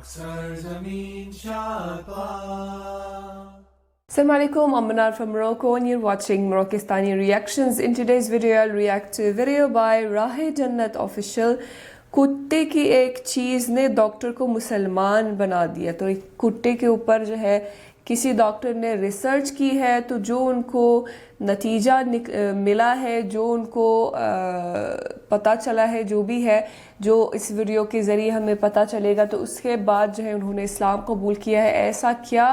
Assalamu alaikum, I'm Manar from Morocco and you're watching Moroccistani Reactions. In today's video, I'll react to a video by Rahe Jannat Official. कुत्ते की एक चीज़ ने doctor को मुसलमान बना दिया। तो एक कुत्ते के ऊपर जो है किसी डॉक्टर ने रिसर्च की है, तो जो उनको नतीजा मिला है, जो उनको पता चला है, जो भी है, जो इस वीडियो के ज़रिए हमें पता चलेगा, तो उसके बाद जो है उन्होंने इस्लाम कबूल किया है। ऐसा क्या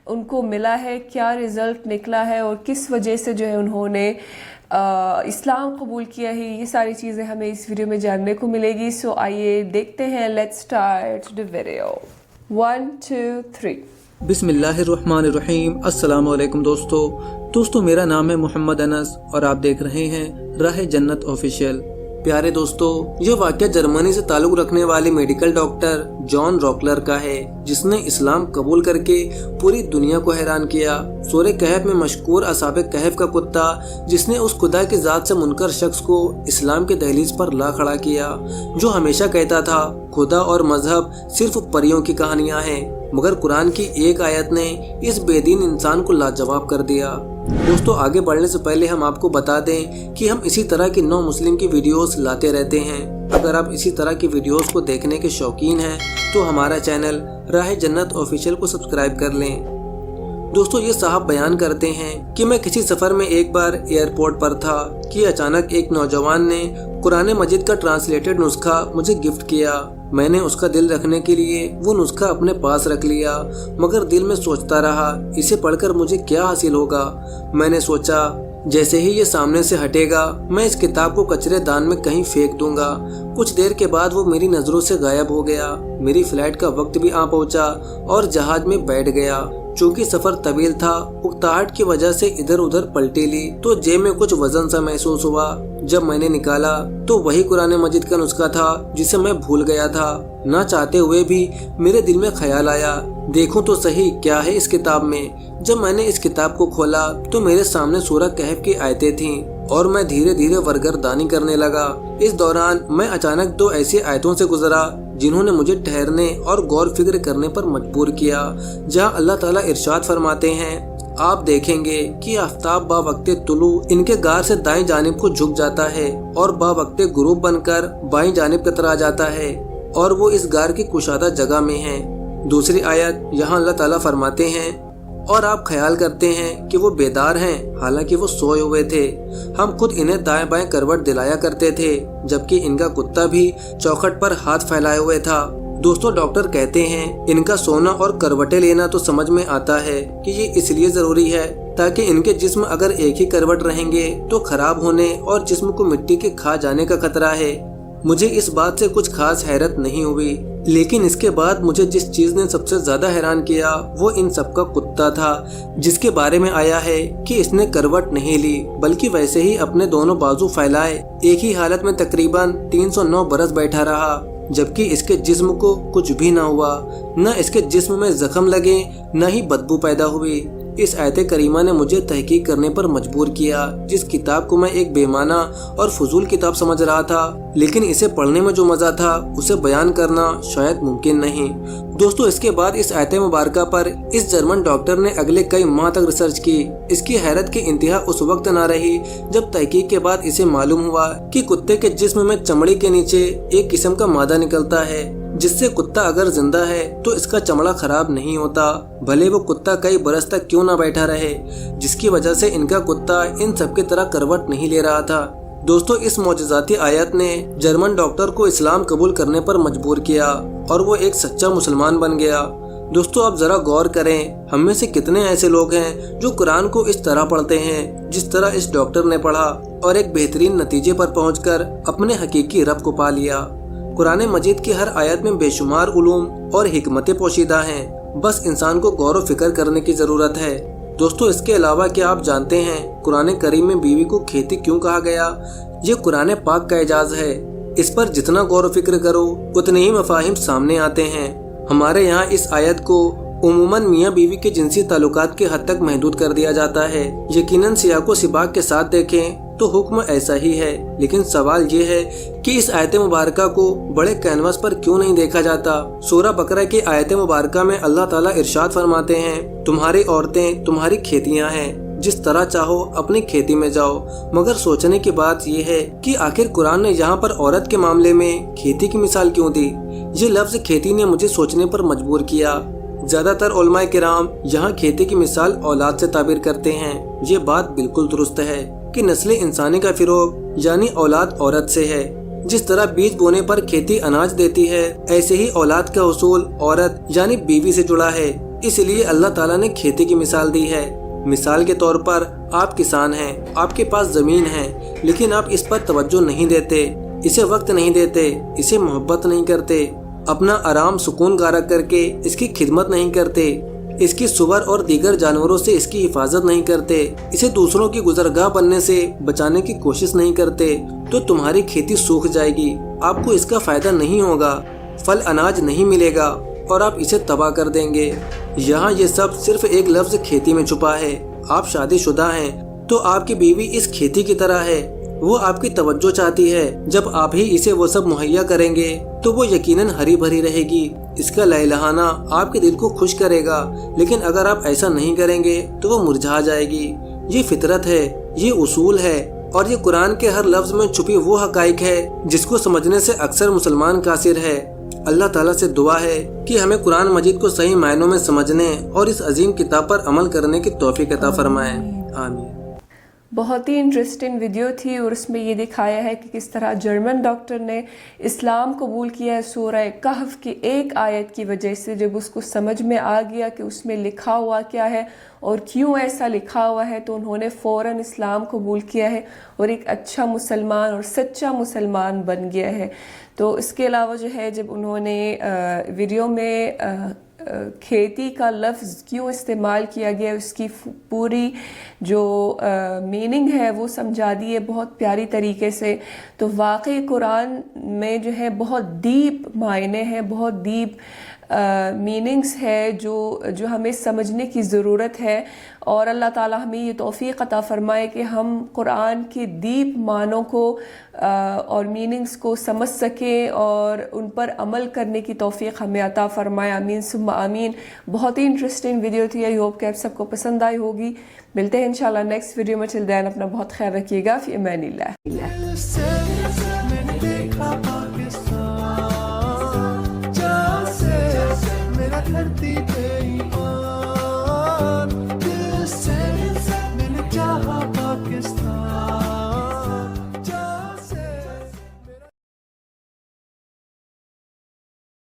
उनको मिला है, क्या रिज़ल्ट निकला है और किस वजह से जो है उन्होंने इस्लाम कबूल किया है, ये सारी चीज़ें हमें इस वीडियो में जानने को मिलेगी। सो आइए देखते हैं। Let's start the video. 1 2 3। बिस्मिल्लाहिर्रहमानिर्रहीम। अस्सलाम वालेकुम दोस्तों मेरा नाम है मोहम्मद अनस और आप देख रहे हैं राहे जन्नत ऑफिशियल। प्यारे दोस्तों, ये वाक़या जर्मनी से ताल्लुक़ रखने वाले मेडिकल डॉक्टर जॉन रॉकलर का है, जिसने इस्लाम कबूल करके पूरी दुनिया को हैरान किया। सूरह कहफ में मशकूर असहाबे कहफ का कुत्ता, जिसने उस खुदा की ज़ात से मुनकर शख्स को इस्लाम के दहलीज पर ला खड़ा किया, जो हमेशा कहता था खुदा और मजहब सिर्फ परियों की कहानियाँ हैं, मगर कुरान की एक आयत ने इस बेदीन इंसान को लाजवाब कर दिया। दोस्तों, आगे बढ़ने से पहले हम आपको बता दें कि हम इसी तरह की नो मुस्लिम की वीडियोस लाते रहते हैं। अगर आप इसी तरह की वीडियोस को देखने के शौकीन हैं तो हमारा चैनल राहे जन्नत ऑफिशियल को सब्सक्राइब कर लें। दोस्तों, ये साहब बयान करते हैं कि मैं किसी सफ़र में एक बार एयरपोर्ट पर था कि अचानक एक नौजवान ने कुरान मजीद का ट्रांसलेटेड नुस्खा मुझे गिफ्ट किया। मैंने उसका दिल रखने के लिए वो नुस्खा अपने पास रख लिया, मगर दिल में सोचता रहा इसे पढ़कर मुझे क्या हासिल होगा। मैंने सोचा जैसे ही ये सामने से हटेगा मैं इस किताब को कचरे दान में कहीं फेंक दूंगा। कुछ देर के बाद वो मेरी नज़रों से गायब हो गया। मेरी फ्लाइट का वक्त भी आ पहुंचा और जहाज में बैठ गया। चूंकि सफर तवील था, उकताहट की वजह से इधर उधर पलटी ली तो जेब में कुछ वजन सा महसूस हुआ। जब मैंने निकाला तो वही कुरान मजीद का नुस्खा था जिसे मैं भूल गया था। ना चाहते हुए भी मेरे दिल में ख्याल आया, देखूं तो सही क्या है इस किताब में। जब मैंने इस किताब को खोला तो मेरे सामने सूरह कहफ की आयतें थीं और मैं धीरे धीरे वरगर्दानी करने लगा। इस दौरान मैं अचानक 2 ऐसी आयतों से गुजरा जिन्होंने मुझे ठहरने और गौर फिक्र करने पर मजबूर किया, जहां अल्लाह ताला इरशाद फरमाते हैं, आप देखेंगे कि आफ्ताब बावक्ते तुलू इनके गार से दाएं जानिब को झुक जाता है और बावक्ते गुरूब बनकर बाईं जानिब कतरा जाता है और वो इस गार की कुशादा जगह में है। दूसरी आयत यहाँ अल्लाह ताला फरमाते हैं, और आप ख्याल करते हैं कि वो बेदार हैं, हालांकि वो सोए हुए थे। हम खुद इन्हें दाएं बाएं करवट दिलाया करते थे, जबकि इनका कुत्ता भी चौखट पर हाथ फैलाए हुए था। दोस्तों, डॉक्टर कहते हैं इनका सोना और करवटें लेना तो समझ में आता है कि ये इसलिए जरूरी है ताकि इनके जिस्म अगर एक ही करवट रहेंगे तो खराब होने और जिस्म को मिट्टी के खा जाने का खतरा है। मुझे इस बात से कुछ खास हैरत नहीं हुई, लेकिन इसके बाद मुझे जिस चीज ने सबसे ज्यादा हैरान किया वो इन सबका कुत्ता था, जिसके बारे में आया है कि इसने करवट नहीं ली बल्कि वैसे ही अपने दोनों बाजू फैलाए एक ही हालत में तकरीबन 309 बरस बैठा रहा, जबकि इसके जिस्म को कुछ भी न हुआ। न इसके जिस्म में जख्म लगे, न ही बदबू पैदा हुई। इस आयत करीमा ने मुझे तहकीक करने पर मजबूर किया। जिस किताब को मैं एक बेमाना और फजूल किताब समझ रहा था, लेकिन इसे पढ़ने में जो मजा था उसे बयान करना शायद मुमकिन नहीं। दोस्तों, इसके बाद इस आयत मुबारका पर इस जर्मन डॉक्टर ने अगले कई माह तक रिसर्च की। इसकी हैरत की इंतहा उस वक्त न रही जब तहकीक के बाद इसे मालूम हुआ कि कुत्ते के जिस्म में चमड़ी के नीचे एक किस्म का मादा निकलता है, जिससे कुत्ता अगर जिंदा है तो इसका चमड़ा खराब नहीं होता, भले वो कुत्ता कई बरस तक क्यों ना बैठा रहे, जिसकी वजह से इनका कुत्ता इन सब की तरह करवट नहीं ले रहा था। दोस्तों, इस मौजज़ाती आयत ने जर्मन डॉक्टर को इस्लाम कबूल करने पर मजबूर किया और वो एक सच्चा मुसलमान बन गया। दोस्तों, आप जरा गौर करें, हम में से कितने ऐसे लोग हैं जो कुरान को इस तरह पढ़ते हैं जिस तरह इस डॉक्टर ने पढ़ा और एक बेहतरीन नतीजे पर पहुंचकर अपने हकीकी रब को पा लिया। कुरान मजीद की हर आयत में बेशुमार उलूम और हिकमतें पोशीदा हैं, बस इंसान को गौर व फिक्र करने की जरूरत है। दोस्तों, इसके अलावा क्या आप जानते हैं कुरान करीम में बीवी को खेती क्यों कहा गया? ये कुरान पाक का एजाज है। इस पर जितना गौर व फिक्र करो उतने ही मफाहिम सामने आते हैं। हमारे यहाँ इस आयत को उमूमन मियाँ बीवी के जिनसी ताल्लुकात के हद तक महदूद कर दिया जाता है। यकीनन सियाको सिबाक के साथ देखें تو حکم ایسا ہی ہے، لیکن سوال یہ ہے کہ اس آیت مبارکہ کو بڑے کینوس پر کیوں نہیں دیکھا جاتا؟ سورہ بقرہ کی آیت مبارکہ میں اللہ تعالیٰ ارشاد فرماتے ہیں، تمہاری عورتیں تمہاری کھیتیاں ہیں، جس طرح چاہو اپنی کھیتی میں جاؤ۔ مگر سوچنے کی بات یہ ہے کہ آخر قرآن نے یہاں پر عورت کے معاملے میں کھیتی کی مثال کیوں دی؟ یہ لفظ کھیتی نے مجھے سوچنے پر مجبور کیا۔ زیادہ تر علماء کرام یہاں کھیتی کی مثال اولاد سے تعبیر کرتے ہیں۔ یہ بات بالکل درست ہے کہ نسل انسانی کا فروغ یعنی اولاد عورت سے ہے۔ جس طرح بیج بونے پر کھیتی اناج دیتی ہے، ایسے ہی اولاد کا حصول عورت یعنی بیوی سے جڑا ہے، اس لیے اللہ تعالیٰ نے کھیتی کی مثال دی ہے۔ مثال کے طور پر آپ کسان ہیں، آپ کے پاس زمین ہے، لیکن آپ اس پر توجہ نہیں دیتے، اسے وقت نہیں دیتے، اسے محبت نہیں کرتے، اپنا آرام سکون گارا کر کے اس کی خدمت نہیں کرتے، اس کی سور اور دیگر جانوروں سے اس کی حفاظت نہیں کرتے، اسے دوسروں کی گزرگاہ بننے سے بچانے کی کوشش نہیں کرتے، تو تمہاری کھیتی سوکھ جائے گی، آپ کو اس کا فائدہ نہیں ہوگا، پھل اناج نہیں ملے گا اور آپ اسے تباہ کر دیں گے۔ یہاں یہ سب صرف ایک لفظ کھیتی میں چھپا ہے۔ آپ شادی شدہ ہیں تو آپ کی بیوی اس کھیتی کی طرح ہے، وہ آپ کی توجہ چاہتی ہے۔ جب آپ ہی اسے وہ سب مہیا کریں گے تو وہ یقیناً ہری بھری رہے گی، اس کا لہلہانا آپ کے دل کو خوش کرے گا، لیکن اگر آپ ایسا نہیں کریں گے تو وہ مرجھا جائے گی۔ یہ فطرت ہے، یہ اصول ہے، اور یہ قرآن کے ہر لفظ میں چھپی وہ حقائق ہے جس کو سمجھنے سے اکثر مسلمان قاصر ہے۔ اللہ تعالیٰ سے دعا ہے کہ ہمیں قرآن مجید کو صحیح معنوں میں سمجھنے اور اس عظیم کتاب پر عمل کرنے کی توفیق عطا فرمائے، آمین۔ بہت ہی انٹرسٹنگ ویڈیو تھی، اور اس میں یہ دکھایا ہے کہ کس طرح جرمن ڈاکٹر نے اسلام قبول کیا ہے سورہ کہف کی ایک آیت کی وجہ سے۔ جب اس کو سمجھ میں آ گیا کہ اس میں لکھا ہوا کیا ہے اور کیوں ایسا لکھا ہوا ہے، تو انہوں نے فوراً اسلام قبول کیا ہے اور ایک اچھا مسلمان اور سچا مسلمان بن گیا ہے۔ تو اس کے علاوہ جو ہے، جب انہوں نے ویڈیو میں کھیتی کا لفظ کیوں استعمال کیا گیا، اس کی پوری جو میننگ ہے وہ سمجھا دی ہے بہت پیاری طریقے سے۔ تو واقعی قرآن میں جو ہے بہت ڈیپ معنی ہیں، بہت ڈیپ میننگز ہے جو ہمیں سمجھنے کی ضرورت ہے، اور اللہ تعالیٰ ہمیں یہ توفیق عطا فرمائے کہ ہم قرآن کے ڈیپ معنوں کو اور میننگز کو سمجھ سکیں اور ان پر عمل کرنے کی توفیق ہمیں عطا فرمائے، آمین ثم آمین۔ بہت ہی انٹرسٹنگ ویڈیو تھی، آئی ہوپ کہ آپ سب کو پسند آئی ہوگی۔ ملتے ہیں انشاءاللہ نیکسٹ ویڈیو میں، چل دین اپنا بہت خیال رکھیے گا، فی امان اللہ۔